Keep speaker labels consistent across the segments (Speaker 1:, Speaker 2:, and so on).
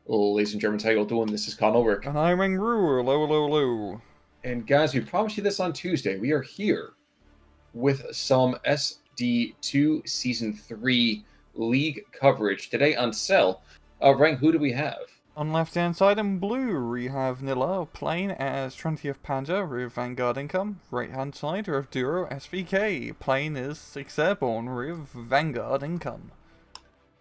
Speaker 1: Ladies and Germans, how you all doing? This is Con Ulrich.
Speaker 2: And I'm Ru, low, low, low.
Speaker 1: And guys, we promised you this on Tuesday. We are here with some SD2 Season 3 League coverage. Today on Cell, Rang, who do we have?
Speaker 2: On left hand side in blue, we have Nilla playing as 20th Panzer with Vanguard income. Right hand side, we have DuroSVK playing as 6th Airborne with Vanguard income.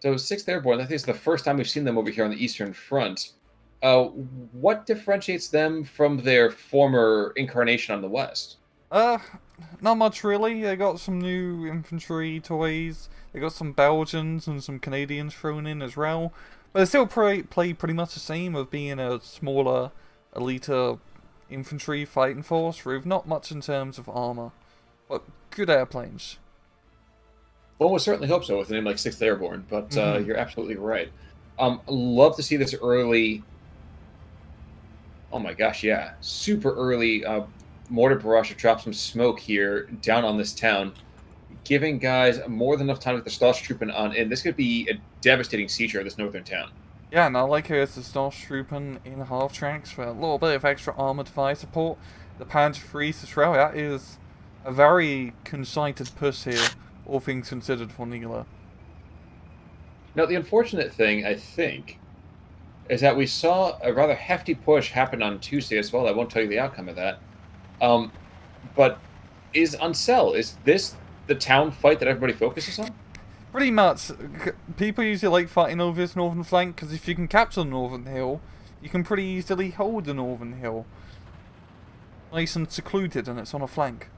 Speaker 1: So 6th Airborne, I think it's the first time we've seen them over here on the Eastern Front. What differentiates them from their former incarnation on the West?
Speaker 2: Not much really. They got some new infantry toys. They got some Belgians and some Canadians thrown in as well. But they still play pretty much the same of being a smaller, elite infantry fighting force with not much in terms of armor. But good airplanes.
Speaker 1: One would certainly hope so with a name like 6th Airborne, but you're absolutely right. Love to see this early... Oh my gosh, yeah. Super early mortar barrage to drop some smoke here down on this town, giving guys more than enough time with the Stoßtruppen on in. This could be a devastating siege of this northern town.
Speaker 2: Yeah, and I like how it's the Stoßtruppen in half tracks for a little bit of extra armored fire support. The Panzer IIIs as well. That is a very concerted push here, all things considered for Nilla.
Speaker 1: Now, the unfortunate thing, I think, is that we saw a rather hefty push happen on Tuesday as well. I won't tell you the outcome of that. But is Uncell, is this the town fight that everybody focuses on?
Speaker 2: Pretty much. People usually like fighting over this northern flank, because if you can capture the northern hill, you can pretty easily hold the northern hill. Nice and secluded, and it's on a flank.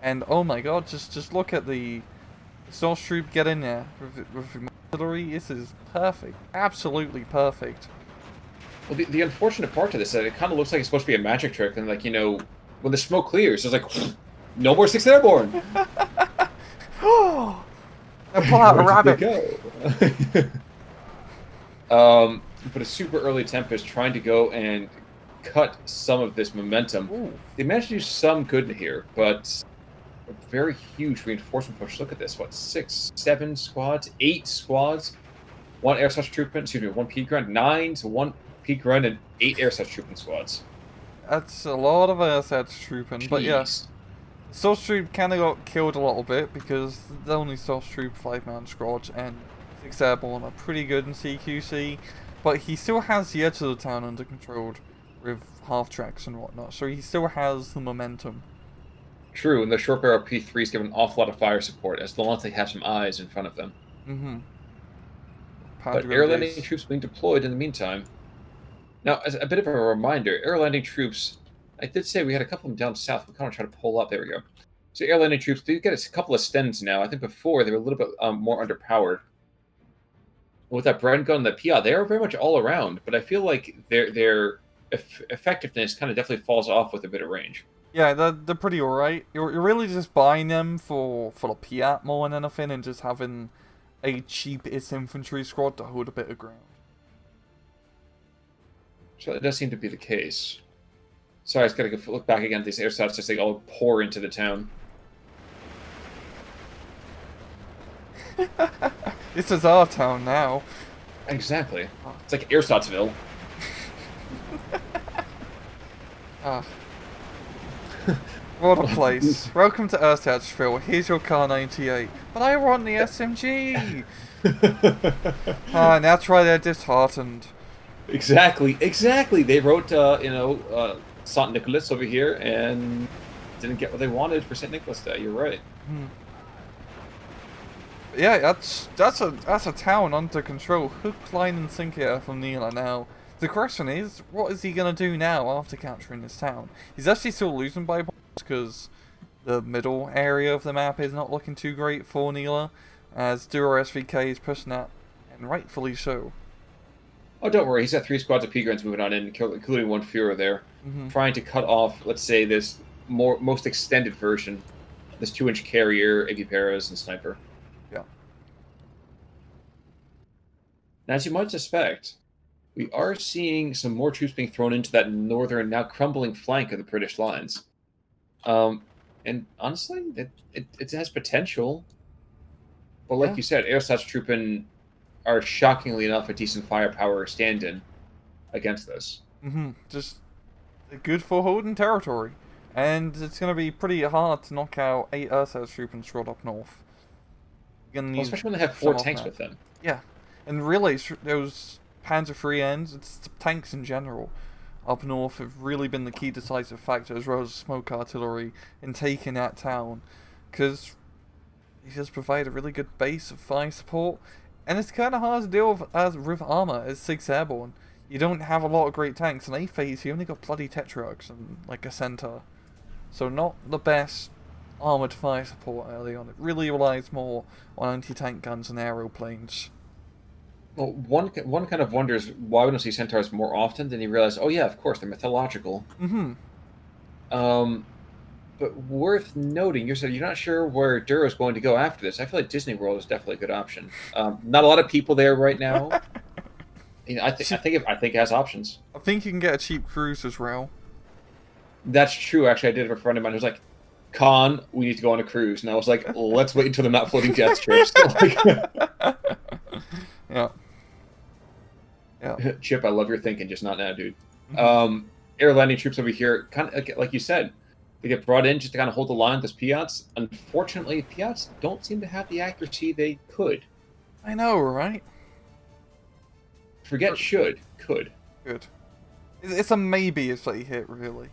Speaker 2: And oh my god, just look at the Stoßtruppe get in there with the artillery. This is perfect. Absolutely perfect.
Speaker 1: Well, the unfortunate part to this is that it kind of looks like it's supposed to be a magic trick, and like, you know, when the smoke clears, it's like, no more 6th Airborne!
Speaker 2: Oh! Now pull out a rabbit!
Speaker 1: But a super early Tempest trying to go and cut some of this momentum.
Speaker 2: Ooh.
Speaker 1: They managed to do some good in here, but a very huge reinforcement push. Look at this, what, 6, 7 squads, 8 squads, 1 air such troopman, excuse me, 1 peak grunt, 9 to 1 peak grunt, and 8 air such troopman squads.
Speaker 2: That's a lot of assets trooping, but yeah. Stoßtruppe kind of got killed a little bit because the only Stoßtruppe 5-man squad and 6 Airborne are pretty good in CQC, but he still has the edge of the town under control with half tracks and whatnot, so he still has the momentum.
Speaker 1: True, and the short barrel P3s give an awful lot of fire support as long as they have some eyes in front of them. But air landing troops being deployed in the meantime. Now, as a bit of a reminder, air landing troops, I did say we had a couple of them down south. We kind of try to pull up. There we go. So air landing troops do get a couple of stens now. I think before they were a little bit more underpowered. With that Bren gun and the PI, they are very much all around, but I feel like their effectiveness kind of definitely falls off with a bit of range.
Speaker 2: Yeah, they're pretty alright. You're really just buying them for the Piat more than anything, and just having a cheapest infantry squad to hold a bit of ground.
Speaker 1: So it does seem to be the case. Sorry, I just gotta go look back again at these air shots as they all pour into the town.
Speaker 2: This is our town now.
Speaker 1: Exactly. It's like Airshotsville.
Speaker 2: What a place. Welcome to Airshotsville. Here's your Car 98. But I want the SMG! And that's why they're disheartened.
Speaker 1: Exactly. They wrote, St. Nicholas over here and didn't get what they wanted for St. Nicholas Day. You're right.
Speaker 2: Yeah, that's a town under control. Hook, line, and sinker from Nilla now. The question is, what is he gonna do now after capturing this town? He's actually still losing by points because the middle area of the map is not looking too great for Nilla, as DuroSVK is pushing that, and rightfully so.
Speaker 1: Oh, don't worry. He's got 3 squads of P-Grunts moving on in, including 1 Führer there, trying to cut off, let's say, this most extended version, this 2-inch carrier, Aguiperas, and Sniper.
Speaker 2: Yeah.
Speaker 1: Now, as you might suspect, we are seeing some more troops being thrown into that northern, now crumbling flank of the British lines. And honestly, it has potential. But like you said, Airsatz Truppen are shockingly enough a decent firepower stand-in. against this.
Speaker 2: Just good for holding territory. And it's going to be pretty hard to knock out 8 SS troop and Strahd up north. You're going to
Speaker 1: Well,
Speaker 2: need
Speaker 1: especially when they have
Speaker 2: some
Speaker 1: 4
Speaker 2: of
Speaker 1: tanks
Speaker 2: that.
Speaker 1: with them.
Speaker 2: Yeah. And really, those Panzer III ends, it's the tanks in general up north have really been the key decisive factor, as well as smoke artillery in taking that town. Because they just provide a really good base of fire support. And it's kind of hard to deal with armor as 6 Airborne. You don't have a lot of great tanks. In A phase, you only got bloody Tetrarchs and like a Centaur. So not the best armored fire support early on. It really relies more on anti-tank guns and aeroplanes.
Speaker 1: Well, one kind of wonders why we don't see centaurs more often. Then you realize, oh yeah, of course they're mythological. Um, but worth noting, you're not sure where Duro's going to go after this. I feel like Disney World is definitely a good option. Not a lot of people there right now. I think it has options.
Speaker 2: I think you can get a cheap cruise as well.
Speaker 1: That's true. Actually, I did have a friend of mine who was like, "Con, we need to go on a cruise," and I was like, "Let's wait until they're not floating jet trips."
Speaker 2: Yeah. Yeah.
Speaker 1: Chip, I love your thinking, just not now, dude. Air landing troops over here, kind of like you said, they get brought in just to kind of hold the line with those Piats. Unfortunately, Piats don't seem to have the accuracy they could.
Speaker 2: I know, right?
Speaker 1: Forget should, could.
Speaker 2: Good. It's a maybe if they hit, really.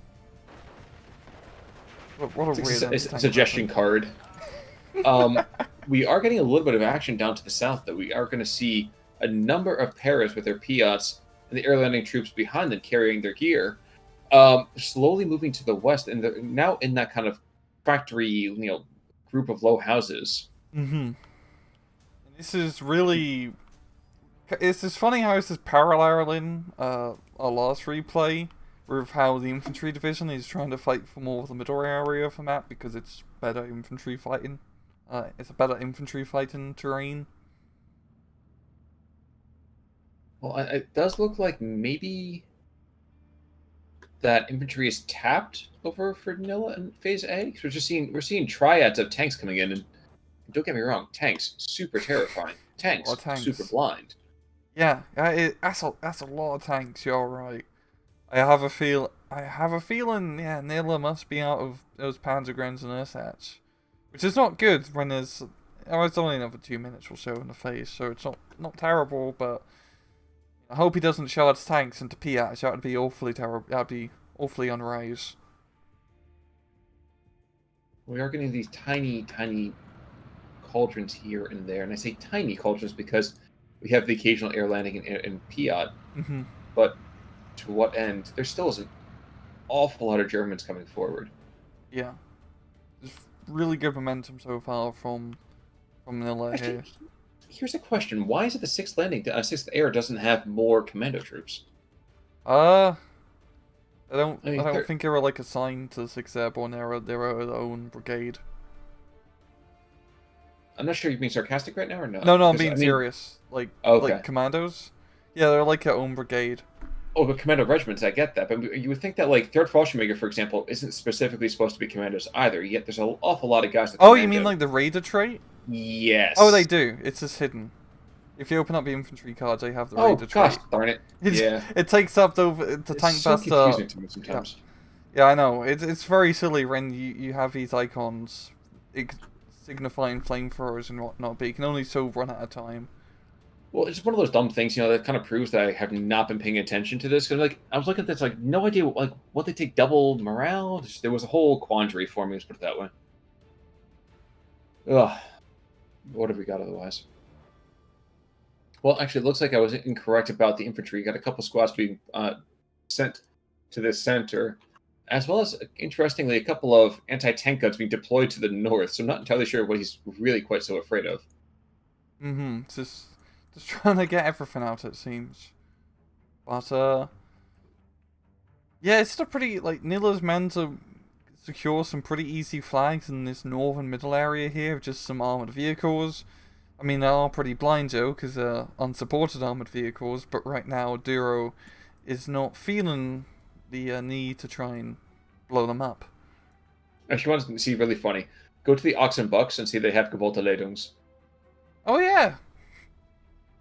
Speaker 2: What a weird
Speaker 1: it's a suggestion card. We are getting a little bit of action down to the south, though. We are going to see a number of paras with their Piats and the air landing troops behind them carrying their gear, slowly moving to the west, and they're now in that kind of factory, group of low houses.
Speaker 2: This is really... It's just funny how this is paralleling our last replay with how the infantry division is trying to fight for more of the middle area of the map because it's better infantry fighting. It's a better infantry fighting terrain.
Speaker 1: Well, it does look like maybe that infantry is tapped over for Nilla in Phase A. Because we're seeing triads of tanks coming in, and don't get me wrong, tanks super terrifying. Tanks super blind.
Speaker 2: Yeah, that's a lot of tanks. You're right. I have a feeling. Yeah, Nilla must be out of those Panzergrens and Ursats, which is not good when there's. Oh, it's only another 2 minutes or so in the phase, so it's not terrible. But I hope he doesn't charge tanks into Piats. That would be awfully terrible. That'd be awfully unwise.
Speaker 1: We are getting these tiny cauldrons here and there, and I say tiny cauldrons because we have the occasional air landing in Piat, but to what end? There still is an awful lot of Germans coming forward.
Speaker 2: Yeah, there's really good momentum so far from Nilla here.
Speaker 1: Here's a question: why is it the sixth air doesn't have more commando troops?
Speaker 2: I don't think they were like assigned to the 6th Airborne. They were their own brigade.
Speaker 1: I'm not sure you're being sarcastic right now or not.
Speaker 2: No, I'm being serious. Like commandos. Yeah, they're like their own brigade.
Speaker 1: Oh, but commando regiments, I get that. But you would think that, like, 3rd Fallschirmjäger, for example, isn't specifically supposed to be commandos either, yet there's an awful lot of guys that
Speaker 2: you mean like the Raider trait?
Speaker 1: Yes.
Speaker 2: Oh, they do. It's just hidden. If you open up the infantry cards, they have the Raider trait.
Speaker 1: Oh, gosh darn it. Yeah.
Speaker 2: It takes up the tank
Speaker 1: so
Speaker 2: buster.
Speaker 1: Confusing to me sometimes.
Speaker 2: Yeah, I know. It's very silly when you have these icons signifying flamethrowers and whatnot, but you can only so run at a time.
Speaker 1: Well, it's one of those dumb things, that kind of proves that I have not been paying attention to this. Because, I was looking at this, no idea, what they take double morale? There was a whole quandary for me, let's put it that way. Ugh. What have we got otherwise? Well, actually, it looks like I was incorrect about the infantry. Got a couple squads being sent to this center, as well as, interestingly, a couple of anti-tank guns being deployed to the north. So I'm not entirely sure what he's really quite so afraid of.
Speaker 2: Just trying to get everything out, it seems. But, yeah, it's still pretty, Nilla's meant to secure some pretty easy flags in this northern middle area here, with just some armored vehicles. I mean, they are pretty blind, though, because they're unsupported armored vehicles, but right now, Duro is not feeling the need to try and blow them up.
Speaker 1: Actually, want to see really funny. Go to the Ox and Bucks and see they have Gewaltledungs.
Speaker 2: Oh, yeah!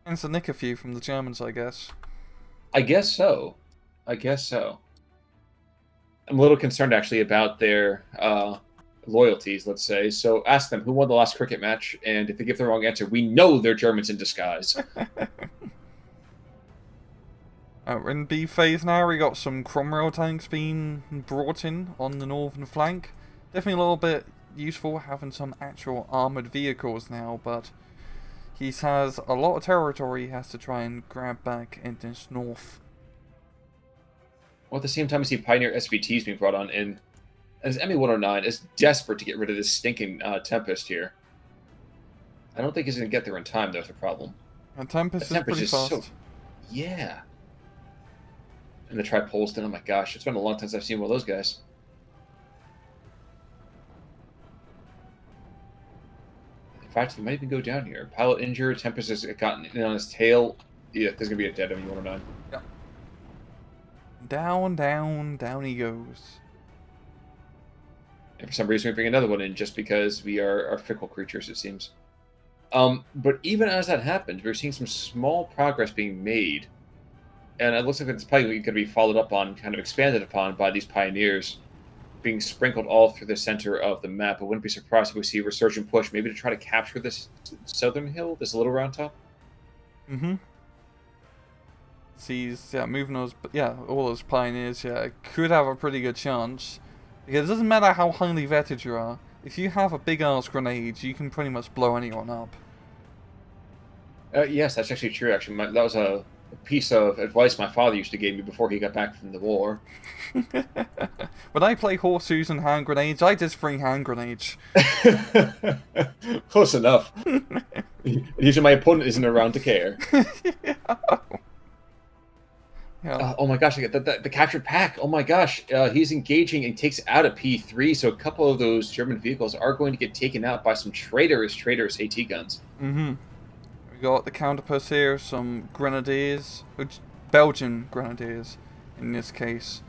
Speaker 2: And to nick a few from the Germans, I guess.
Speaker 1: I guess so. I guess so. I'm a little concerned actually about their loyalties, let's say. So ask them who won the last cricket match, and if they give the wrong answer, we know they're Germans in disguise.
Speaker 2: In B phase now, we got some Cromwell tanks being brought in on the northern flank. Definitely a little bit useful having some actual armoured vehicles now, but he has a lot of territory he has to try and grab back in this north.
Speaker 1: Well, at the same time, I see Pioneer SVTs being brought on in. As ME-109 is desperate to get rid of this stinking Tempest here. I don't think he's going to get there in time, though, is the problem.
Speaker 2: And Tempest is pretty fast.
Speaker 1: So... Yeah. And the Tripolston, oh my gosh, it's been a long time since I've seen one of those guys. In fact, he might even go down here. Pilot injured, Tempest has gotten in on his tail. Yeah, there's going to be a dead ME-109.
Speaker 2: Yeah. Down, down, down he goes.
Speaker 1: And for some reason, we bring another one in just because we are fickle creatures, it seems. But even as that happens, we're seeing some small progress being made. And it looks like it's probably going to be followed up on, kind of expanded upon by these pioneers being sprinkled all through the center of the map. I wouldn't be surprised if we see a resurgent push, maybe to try to capture this southern hill, this little round top.
Speaker 2: Mm-hmm. Sees, moving those, all those pioneers, could have a pretty good chance. Because it doesn't matter how highly vetted you are, if you have a big-ass grenade, you can pretty much blow anyone up.
Speaker 1: Yes, that's actually true, actually. That was a piece of advice my father used to give me before he got back from the war.
Speaker 2: When I play horseshoes and hand grenades, I just bring hand grenades.
Speaker 1: Close enough. Usually my opponent isn't around to care. Oh my gosh, the captured pack. Oh my gosh, he's engaging and takes out a P3, so a couple of those German vehicles are going to get taken out by some traitorous AT guns.
Speaker 2: Mm-hmm. We got the counterpus here, some grenadiers, Belgian grenadiers in this case.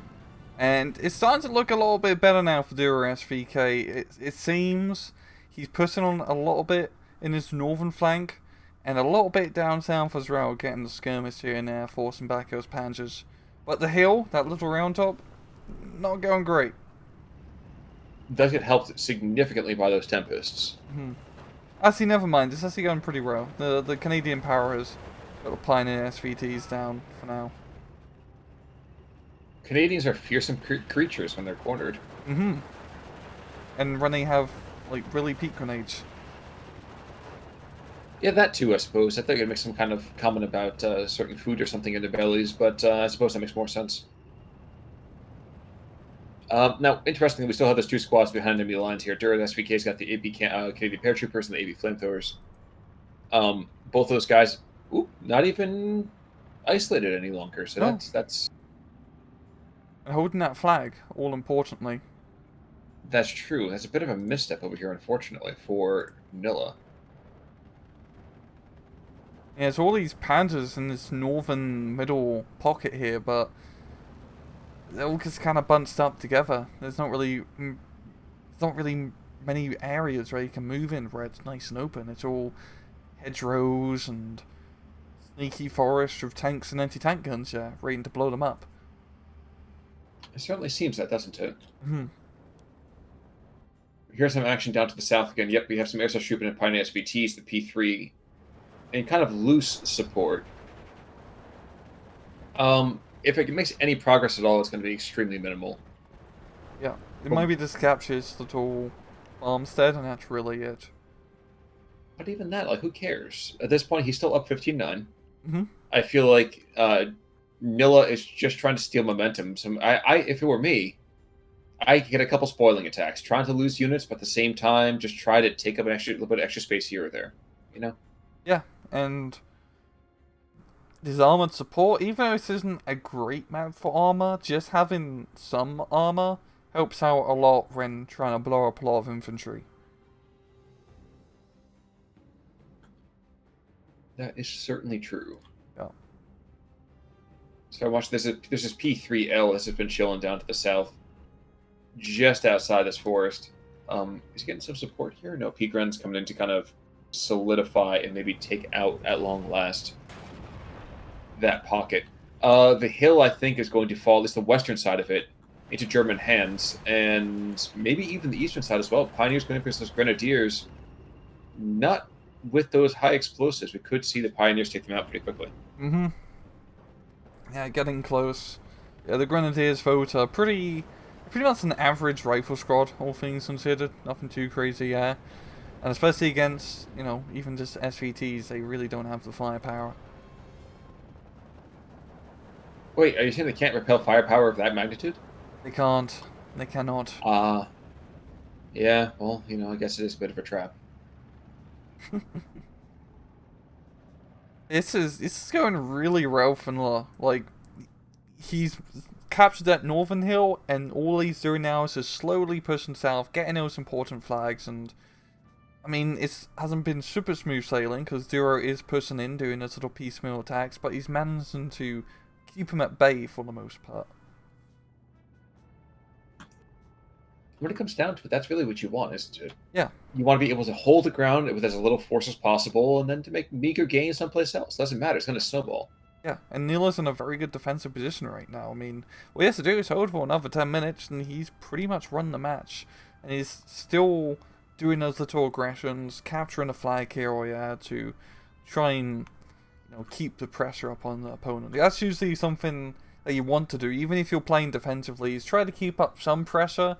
Speaker 2: And it's starting to look a little bit better now for DuroSVK. It seems he's pushing on a little bit in his northern flank, and a little bit down south as well, getting the skirmish here and there, forcing back those panzers. But the hill, that little round top, not going great.
Speaker 1: Does get helped significantly by those Tempests.
Speaker 2: Mm-hmm. Actually, never mind. It's actually going pretty well. The Canadian power has got the Pioneer SVTs down for now.
Speaker 1: Canadians are fearsome creatures when they're cornered.
Speaker 2: Mm-hmm. And when they have, like, really peak grenades.
Speaker 1: Yeah, that too, I suppose. I thought you'd make some kind of comment about certain food or something in their bellies, but I suppose that makes more sense. Now, interestingly, we still have those two squads behind enemy lines here. DuroSVK's got the AP Canadian paratroopers and the AP flamethrowers. Both those guys, not even isolated any longer, so
Speaker 2: no.
Speaker 1: that's...
Speaker 2: And holding that flag, all importantly.
Speaker 1: That's true. That's a bit of a misstep over here, unfortunately, for Nilla.
Speaker 2: Yeah, it's all these panzers in this northern middle pocket here, but they're all just kind of bunched up together. There's not really many areas where you can move in where it's nice and open. It's all hedgerows and sneaky forest with tanks and anti-tank guns, waiting to blow them up.
Speaker 1: It certainly seems that, doesn't it?
Speaker 2: Mm-hmm.
Speaker 1: Here's some action down to the south again. Yep, we have some air trooping and Pioneer SVTs, the P3, and kind of loose support. If it makes any progress at all, it's going to be extremely minimal.
Speaker 2: Yeah, it maybe just captures the tall farmstead, and that's really it.
Speaker 1: But even that, like, who cares? At this point, he's still up 15-9.
Speaker 2: Mm-hmm.
Speaker 1: I feel like Nilla is just trying to steal momentum. So if it were me, I could get a couple spoiling attacks, trying to lose units, but at the same time, just try to take up a little bit of extra space here or there. You know?
Speaker 2: Yeah, and this armored support, even though this isn't a great map for armor, just having some armor helps out a lot when trying to blow up a lot of infantry.
Speaker 1: That is certainly true.
Speaker 2: Yeah.
Speaker 1: So I watched this is P3L. This has been chilling down to the south, just outside this forest. Is he getting some support here? No, P-Gren's coming in to kind of solidify and maybe take out at long last that pocket. The hill, I think, is going to fall, at least the western side of it, into German hands, and maybe even the eastern side as well. Pioneers going up against those Grenadiers, not with those high explosives. We could see the Pioneers take them out pretty quickly.
Speaker 2: Mm-hmm. Yeah, getting close. Yeah, the Grenadiers vote are pretty much an average rifle squad, all things considered. Nothing too crazy, yeah. And especially against, you know, even just SVTs, they really don't have the firepower.
Speaker 1: Wait, are you saying they can't repel firepower of that magnitude?
Speaker 2: They can't. They cannot.
Speaker 1: Yeah, well, I guess it is a bit of a trap.
Speaker 2: This is going really well for Nilla. Like, he's captured that northern hill, and all he's doing now is just slowly pushing south, getting those important flags, and I mean, it hasn't been super smooth sailing, because Duro is pushing in, doing those little piecemeal attacks, but he's managing to keep him at bay for the most part.
Speaker 1: When it comes down to it, that's really what you want, is to...
Speaker 2: Yeah.
Speaker 1: You want to be able to hold the ground with as little force as possible, and then to make meager gains someplace else. Doesn't matter, it's going to snowball.
Speaker 2: Yeah, and Nilla's in a very good defensive position right now. I mean, all he has to do is hold for another 10 minutes, and he's pretty much run the match. And he's still doing those little aggressions, capturing a flag carrier to try and, keep the pressure up on the opponent. That's usually something that you want to do, even if you're playing defensively, is try to keep up some pressure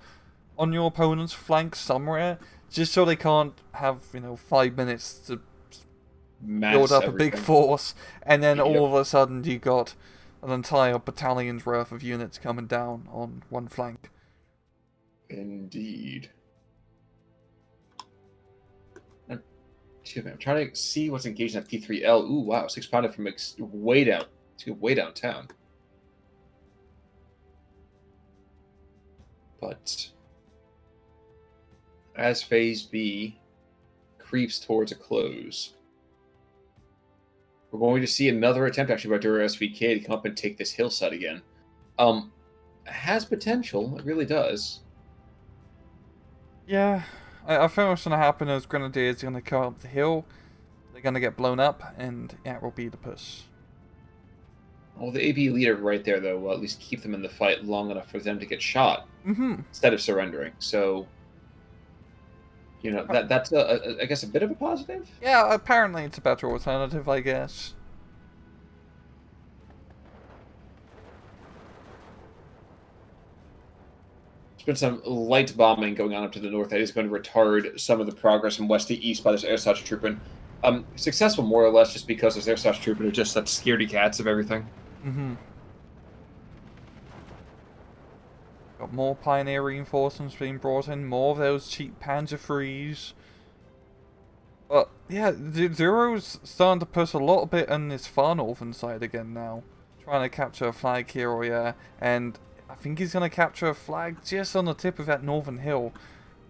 Speaker 2: on your opponent's flank somewhere, just so they can't have, 5 minutes to build up a big force, and then all of a sudden you got an entire battalion's worth of units coming down on one flank.
Speaker 1: Indeed. I'm trying to see what's engaged in that P3L. Ooh, wow, 6-pounder from way down. Way downtown. But as Phase B creeps towards a close, we're going to see another attempt actually by DuroSVK to come up and take this hillside again. Has potential, it really does.
Speaker 2: Yeah, I think what's going to happen is Grenadiers are going to come up the hill, they're going to get blown up, and that will be the push.
Speaker 1: Well, the AB leader right there, though, will at least keep them in the fight long enough for them to get shot instead of surrendering. So, that's, I guess, a bit of a positive?
Speaker 2: Yeah, apparently it's a better alternative, I guess.
Speaker 1: There's been some light bombing going on up to the north that is going to retard some of the progress from west to east by this air such trooping. Successful more or less just because those air such trooping are just such scaredy cats of everything.
Speaker 2: Got more Pioneer reinforcements being brought in, more of those cheap Panzer IIIs. But yeah, Duro's starting to push a little bit on this far northern side again now. Trying to capture a flag here or yeah, and I think he's going to capture a flag just on the tip of that northern hill.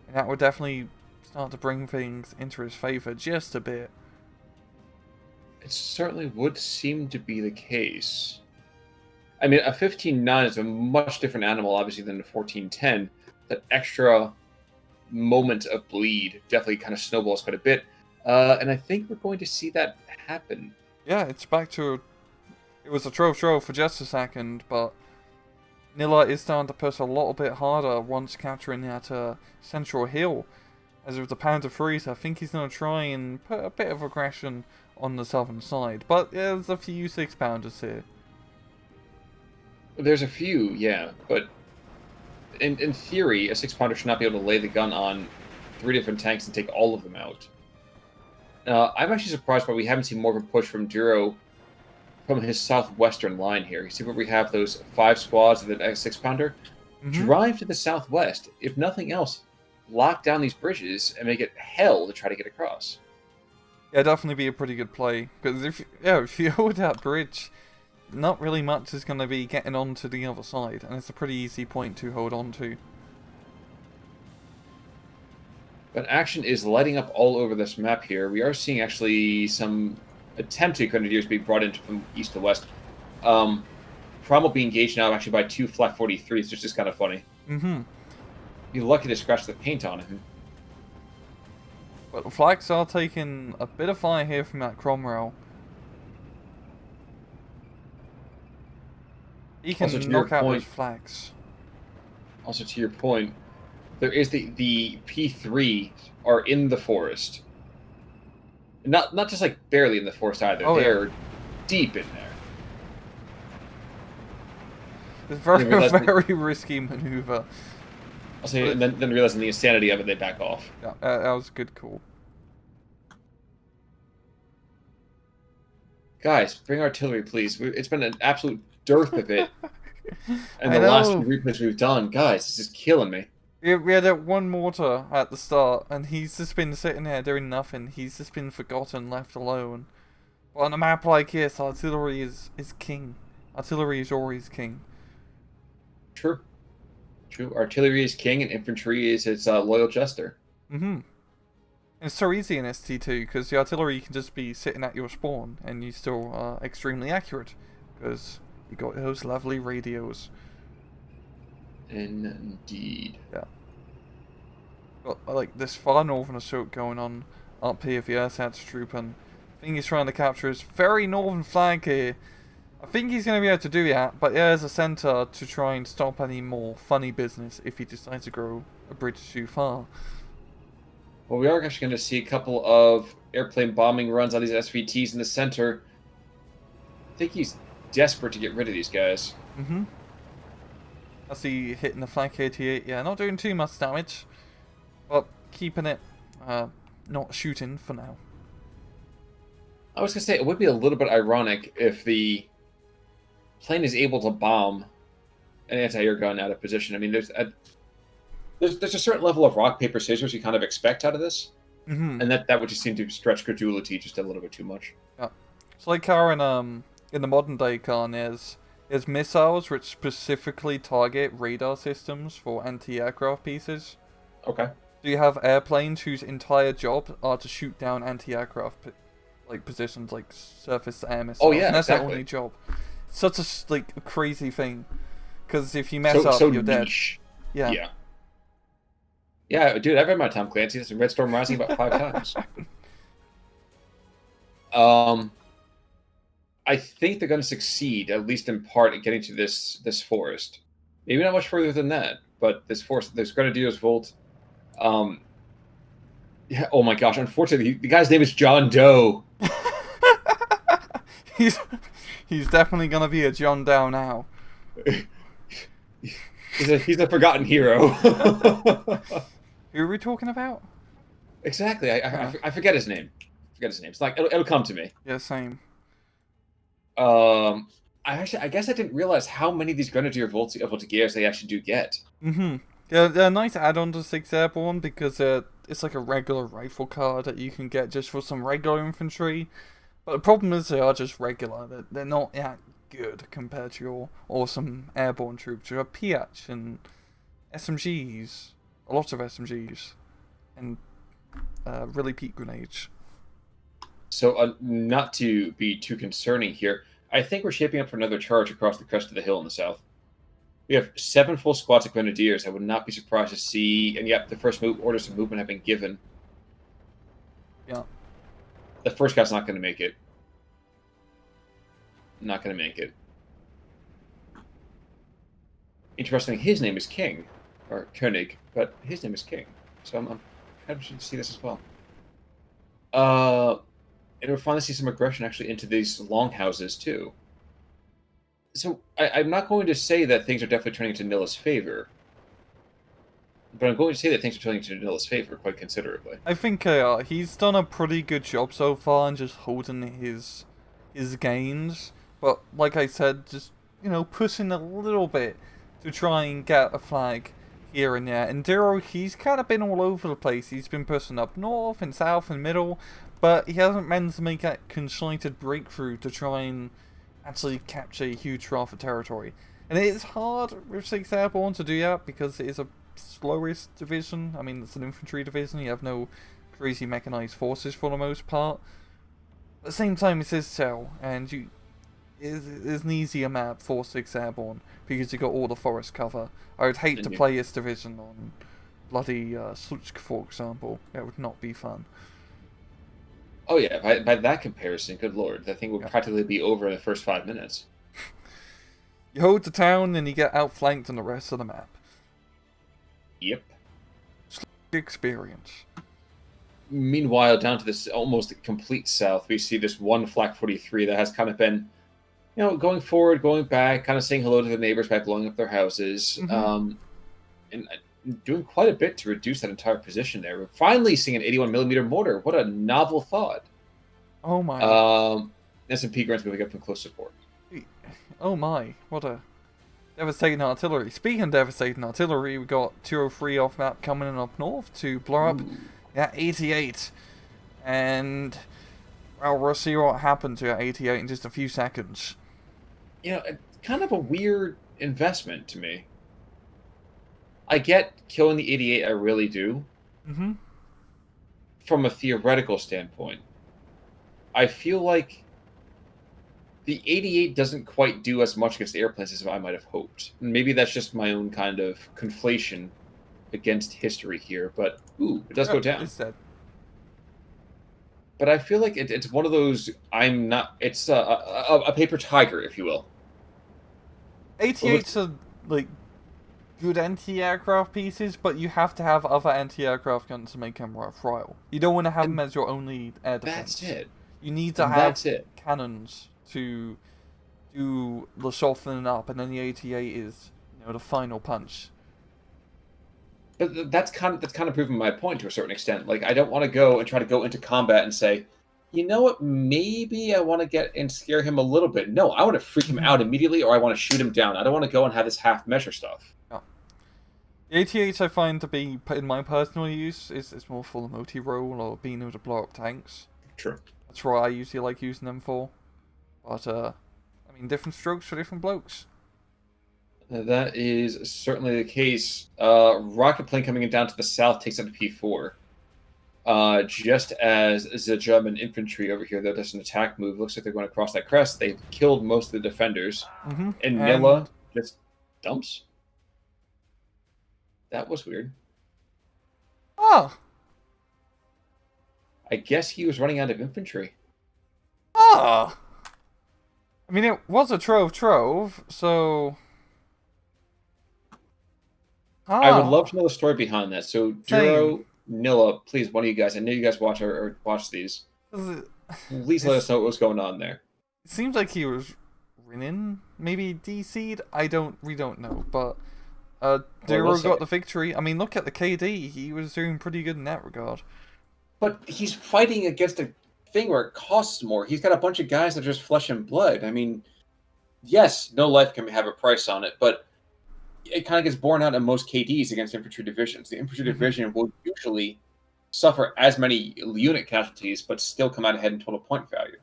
Speaker 2: And that would definitely start to bring things into his favour just a bit.
Speaker 1: It certainly would seem to be the case. I mean, a 15-9 is a much different animal, obviously, than a 14-10. That extra moment of bleed definitely kind of snowballs quite a bit. And I think we're going to see that happen.
Speaker 2: Yeah, it's back to... It was a throw for just a second, but Nilla is starting to push a little bit harder once capturing that central hill. As with the Pounder Freeze, I think he's going to try and put a bit of aggression on the southern side. But yeah, there's a few 6-pounders here.
Speaker 1: There's a few, yeah, but in theory, a 6-pounder should not be able to lay the gun on 3 different tanks and take all of them out. I'm actually surprised why we haven't seen more of a push from Duro from his southwestern line here. You see where we have those 5 squads of the 6-pounder? Drive to the southwest. If nothing else, lock down these bridges and make it hell to try to get across.
Speaker 2: Yeah, definitely be a pretty good play. Because if you hold that bridge, not really much is going to be getting onto the other side, and it's a pretty easy point to hold on to.
Speaker 1: But action is lighting up all over this map here. We are seeing actually some attempted Grenadiers being brought in from east to west. Prom will be engaged now actually by 2 Flak 43s, which is kind of funny. Be lucky to scratch the paint on him.
Speaker 2: But the Flaks are taking a bit of fire here from that Cromwell. He
Speaker 1: Also, to
Speaker 2: can
Speaker 1: your
Speaker 2: knock out those
Speaker 1: point,
Speaker 2: flags.
Speaker 1: there is the P3 are in the forest. Not just like barely in the forest either.
Speaker 2: Oh, yeah.
Speaker 1: They're deep in there.
Speaker 2: It's
Speaker 1: And then
Speaker 2: very, very risky maneuver.
Speaker 1: also, and then realizing the insanity of it, they back off.
Speaker 2: Yeah, that was a good call.
Speaker 1: Guys, bring artillery, please. It's been an absolute dearth of it. And
Speaker 2: I
Speaker 1: the last
Speaker 2: know.
Speaker 1: few replays we've done, guys, this is killing me.
Speaker 2: We had that one mortar at the start, and he's just been sitting there doing nothing. He's just been forgotten, left alone. But on a map like this, artillery is king. Artillery is always king.
Speaker 1: True. True. Artillery is king, and infantry is its loyal jester.
Speaker 2: Mm-hmm. It's so easy in ST2 because the artillery can just be sitting at your spawn and you still are extremely accurate because you got those lovely radios.
Speaker 1: Indeed.
Speaker 2: Yeah. Got like this far northern assault going on up here for the Ersatz troop, and I think he's trying to capture his very northern flank here. I think he's going to be able to do that, but there's a centre to try and stop any more funny business if he decides to grow a bridge too far.
Speaker 1: Well, we are actually going to see a couple of airplane bombing runs on these SVTs in the center. I think he's desperate to get rid of these guys.
Speaker 2: Mm-hmm. I see hitting the flank 88. Yeah, not doing too much damage, but keeping it not shooting for now.
Speaker 1: I was going to say, it would be a little bit ironic if the plane is able to bomb an anti-air gun out of position. I mean, there's a certain level of rock, paper, scissors you kind of expect out of this.
Speaker 2: Mm-hmm.
Speaker 1: And that would just seem to stretch credulity just a little bit too much.
Speaker 2: Yeah. It's like how in the modern day Khan there's missiles which specifically target radar systems for anti-aircraft pieces.
Speaker 1: Okay.
Speaker 2: So you have airplanes whose entire job are to shoot down anti-aircraft positions like surface-to-air missiles.
Speaker 1: Oh yeah,
Speaker 2: and that's
Speaker 1: exactly.
Speaker 2: their only job. It's such a crazy thing, because if you mess up, you're
Speaker 1: niche.
Speaker 2: Dead. Yeah.
Speaker 1: Yeah. Yeah, dude, I've read my Tom Clancy. That's in Red Storm Rising about 5 times. I think they're going to succeed, at least in part, at getting to this forest. Maybe not much further than that, but this forest, this Grenadiers Volt. Yeah. Oh my gosh! Unfortunately, the guy's name is John Doe.
Speaker 2: he's definitely gonna be a John Doe now.
Speaker 1: He's a forgotten hero.
Speaker 2: Who are we talking about?
Speaker 1: Exactly. I forget his name. It's like it'll come to me.
Speaker 2: Yeah, same.
Speaker 1: I guess I didn't realize how many of these Grenadier Voltigeurs they actually do get.
Speaker 2: Mm-hmm. Yeah, they're a nice add-on to 6 Airborne because it's like a regular rifle card that you can get just for some regular infantry. But the problem is they are just regular. They're not that good compared to your awesome airborne troops. You have PH and SMGs, a lot of SMGs, and really peak grenades.
Speaker 1: So, not to be too concerning here, I think we're shaping up for another charge across the crest of the hill in the south. We have 7 full squads of Grenadiers. I would not be surprised to see, and yep, the first orders of movement have been given.
Speaker 2: Yeah.
Speaker 1: The first guy's not going to make it. Not going to make it. Interesting, his name is King, or Koenig, but his name is King. So I'm kind of interested to see this as well. And we'll finally see some aggression actually into these longhouses too. So I'm not going to say that things are definitely turning into Nilla's favor, but I'm going to say that things are turning into Nilla's favor quite considerably.
Speaker 2: I think he's done a pretty good job so far in just holding his gains. But like I said, just pushing a little bit to try and get a flag here and there. And Duro, he's kind of been all over the place. He's been pushing up north and south and middle, but he hasn't managed to make that concerted breakthrough to try and actually capture a huge swath of territory. And it is hard with 6 Airborne to do that because it is a slowest division. I mean, it's an infantry division. You have no crazy mechanized forces for the most part. At the same time, it's his cell, and it's an easier map for 6 Airborne because you got all the forest cover. I would hate to play this division on bloody Sluchk, for example. That would not be fun.
Speaker 1: Oh yeah, by that comparison, good lord, that thing will practically be over in the first 5 minutes.
Speaker 2: You hold the town, and you get outflanked on the rest of the map.
Speaker 1: Yep.
Speaker 2: Experience.
Speaker 1: Meanwhile, down to this almost complete south, we see this one Flak 43 that has kind of been, going forward, going back, kind of saying hello to the neighbors by blowing up their houses, and doing quite a bit to reduce that entire position there. We're finally seeing an 81mm mortar. What a novel thought.
Speaker 2: Oh my.
Speaker 1: S&P grants moving up in close support.
Speaker 2: Oh my, what a devastating artillery. Speaking of devastating artillery, we got 203 off map coming in up north to blow up 88. And, well, we'll see what happened to that 88 in just a few seconds.
Speaker 1: Kind of a weird investment to me. I get killing the 88, I really do. From a theoretical standpoint. I feel like the 88 doesn't quite do as much against airplanes as I might have hoped. Maybe that's just my own kind of conflation against history here, but it does go down.
Speaker 2: It's dead.
Speaker 1: But I feel like it's one of those, it's a paper tiger, if you will.
Speaker 2: 88's are, like, good anti-aircraft pieces, but you have to have other anti-aircraft guns to make them worthwhile. You don't want to have them as your only air defense.
Speaker 1: That's it.
Speaker 2: You need to have cannons to do the softening up, and then the 88 is, the final punch.
Speaker 1: But that's kind of proving my point to a certain extent. Like, I don't want to go and try to go into combat and say, you know what, maybe I want to get and scare him a little bit. No, I want to freak him out immediately, or I want to shoot him down. I don't want to go and have this half-measure stuff.
Speaker 2: Yeah. The 88 I find to be, in my personal use, is more for the multi-role or being able to blow up tanks.
Speaker 1: True.
Speaker 2: That's what I usually like using them for. But, I mean, different strokes for different blokes.
Speaker 1: That is certainly the case. Rocket plane coming in down to the south takes out a P4. Just as the German infantry over here, though, does an attack move. Looks like they're going to cross that crest. They've killed most of the defenders. And Nilla just dumps. That was weird.
Speaker 2: Oh!
Speaker 1: I guess he was running out of infantry.
Speaker 2: Oh! I mean, it was a trove, so...
Speaker 1: I would love to know the story behind that. So, Duro, Nilla, please, one of you guys, I know you guys watch these. Please let us know what was going on there.
Speaker 2: It seems like he was winning, maybe DC'd. We don't know, but Duro got the victory. I mean, look at the KD. He was doing pretty good in that regard.
Speaker 1: But he's fighting against a thing where it costs more. He's got a bunch of guys that are just flesh and blood. I mean, yes, no life can have a price on it, but it kind of gets borne out in most KDs against infantry divisions. The infantry division will usually suffer as many unit casualties, but still come out ahead in total point value.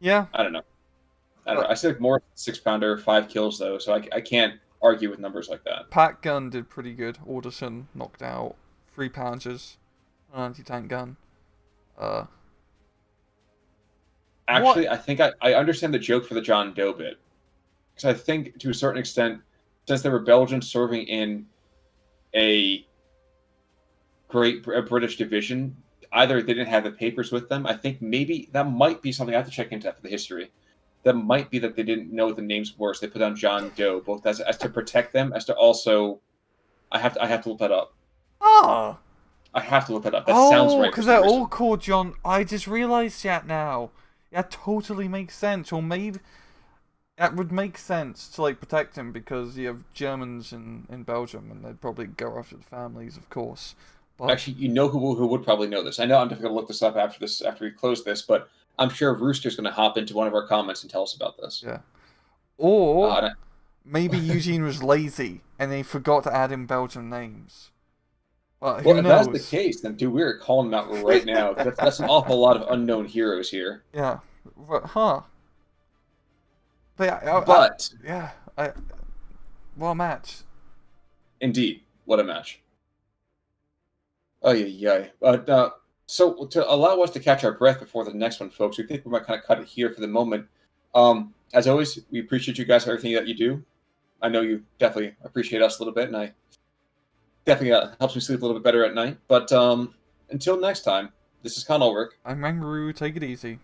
Speaker 2: Yeah.
Speaker 1: I don't know. I said more 6-pounder, 5 kills, though, so I can't argue with numbers like that.
Speaker 2: Pack gun did pretty good. Alderson knocked out 3 pounders, an anti-tank gun.
Speaker 1: Actually, I think I understand the joke for the John Doe bit. Because I think, to a certain extent, since they were Belgians serving in a great British division, either they didn't have the papers with them. I think maybe that might be something I have to check into for the history. That might be that they didn't know what the names were, so they put down John Doe, both as to protect them, as to also... I have to look that up.
Speaker 2: Oh!
Speaker 1: I have to look that up. That sounds right.
Speaker 2: Because they're all called John... I just realised that now. That totally makes sense. Or maybe... That would make sense to, like, protect him, because you have Germans in Belgium, and they'd probably go after the families, of course. But...
Speaker 1: Actually, you know who would probably know this. I know I'm definitely going to look this up after we close this, but I'm sure Rooster's going to hop into one of our comments and tell us about this.
Speaker 2: Yeah. Or maybe Eugene was lazy, and they forgot to add in Belgian names. But who knows?
Speaker 1: If that's the case, then dude, we're calling them out right now. That's an awful lot of unknown heroes here.
Speaker 2: Yeah. But, what a match.
Speaker 1: Indeed, what a match. Oh yeah. So to allow us to catch our breath before the next one, folks, we think we might kind of cut it here for the moment. As always, we appreciate you guys for everything that you do. I know you definitely appreciate us a little bit, and I definitely helps me sleep a little bit better at night. But until next time, this is Con Ulrich.
Speaker 2: I'm Rangaroo. Take it easy.